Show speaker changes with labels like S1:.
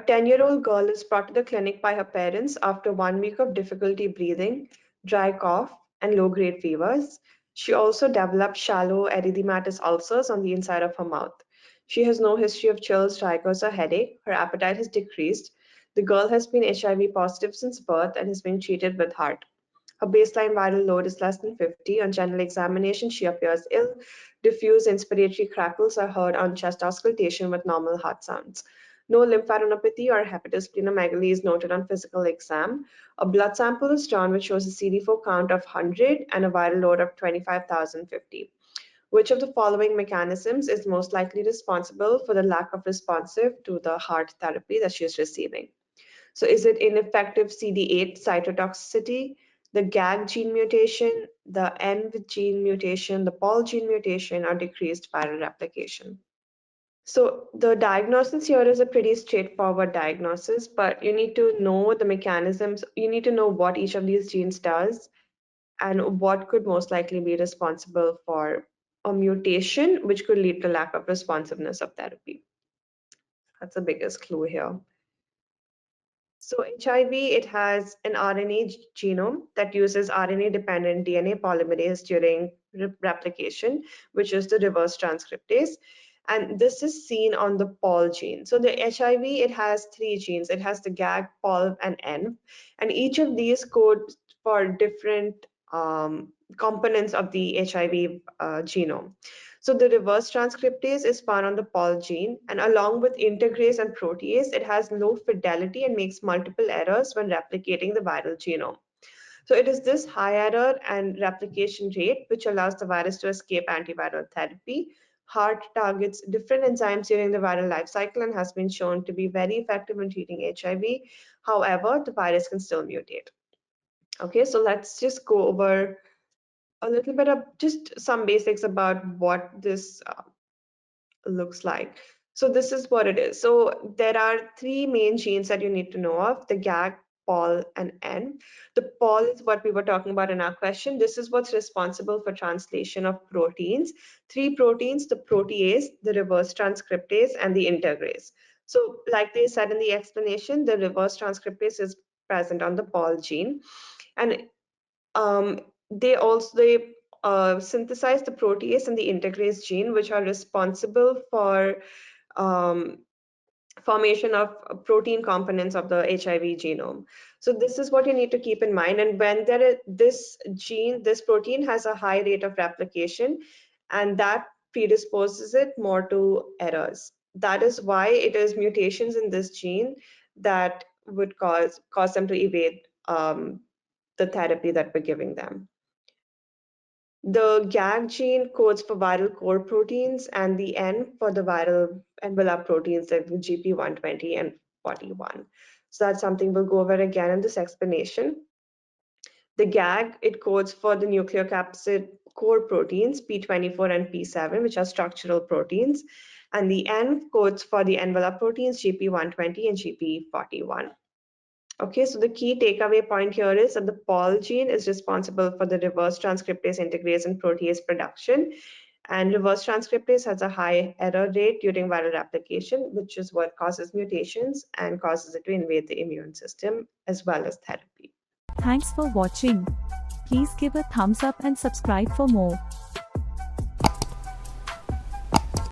S1: 10-year-old girl is brought to the clinic by her parents after 1 week of difficulty breathing, dry cough, and low-grade fevers. She also developed shallow erythematous ulcers on the inside of her mouth. She has no history of chills, strikers, or headache. Her appetite has decreased. The girl has been HIV positive since birth and has been treated with heart. Her baseline viral load is less than 50. On general examination, she appears ill. Diffuse inspiratory crackles are heard on chest auscultation with normal heart sounds. No lymphadenopathy or hepatosplenomegaly is noted on physical exam. A blood sample is drawn which shows a CD4 count of 100 and a viral load of 25,050. Which of the following mechanisms is most likely responsible for the lack of responsive to the heart therapy that she is receiving? So is it ineffective CD8 cytotoxicity, the GAG gene mutation, the ENV gene mutation, the POL gene mutation, or decreased viral replication? So the diagnosis here is a pretty straightforward diagnosis, but you need to know the mechanisms. You need to know what each of these genes does and what could most likely be responsible for a mutation, which could lead to lack of responsiveness of therapy. That's the biggest clue here. So HIV, it has an RNA genome that uses RNA-dependent DNA polymerase during replication, which is the reverse transcriptase. And this is seen on the POL gene. So the HIV, it has 3 genes. It has the GAG, POL, and N. And each of these codes for different components of the HIV genome. So the reverse transcriptase is found on the POL gene, and along with integrase and protease, it has low fidelity and makes multiple errors when replicating the viral genome. So it is this high error and replication rate which allows the virus to escape antiviral therapy. HEART targets different enzymes during the viral life cycle and has been shown to be very effective in treating HIV. However, the virus can still mutate. Okay, so let's just go over a little bit of just some basics about what this looks like. So this is what it is. So there are 3 main genes that you need to know of: the GAG, POL, and N. The POL is what we were talking about in our question. This is what's responsible for translation of proteins. 3 proteins: the protease, the reverse transcriptase, and the integrase. So like they said in the explanation, the reverse transcriptase is present on the POL gene, and um, they synthesize the protease and the integrase gene, which are responsible for um, formation of protein components of the HIV genome. So this is what you need to keep in mind. And when this protein has a high rate of replication, and that predisposes it more to errors. That is why it is mutations in this gene that would cause them to evade the therapy that we're giving them. The GAG gene codes for viral core proteins and the N for the viral envelope proteins like GP120 and 41. So that's something we'll go over again in this explanation. The GAG, it codes for the nucleocapsid core proteins P24 and P7, which are structural proteins. And the N codes for the envelope proteins GP120 and GP41. Okay, so the key takeaway point here is that the POL gene is responsible for the reverse transcriptase, integrase, and protease production. And reverse transcriptase has a high error rate during viral replication, which is what causes mutations and causes it to invade the immune system as well as therapy.
S2: Thanks for watching. Please give a thumbs up and subscribe for more.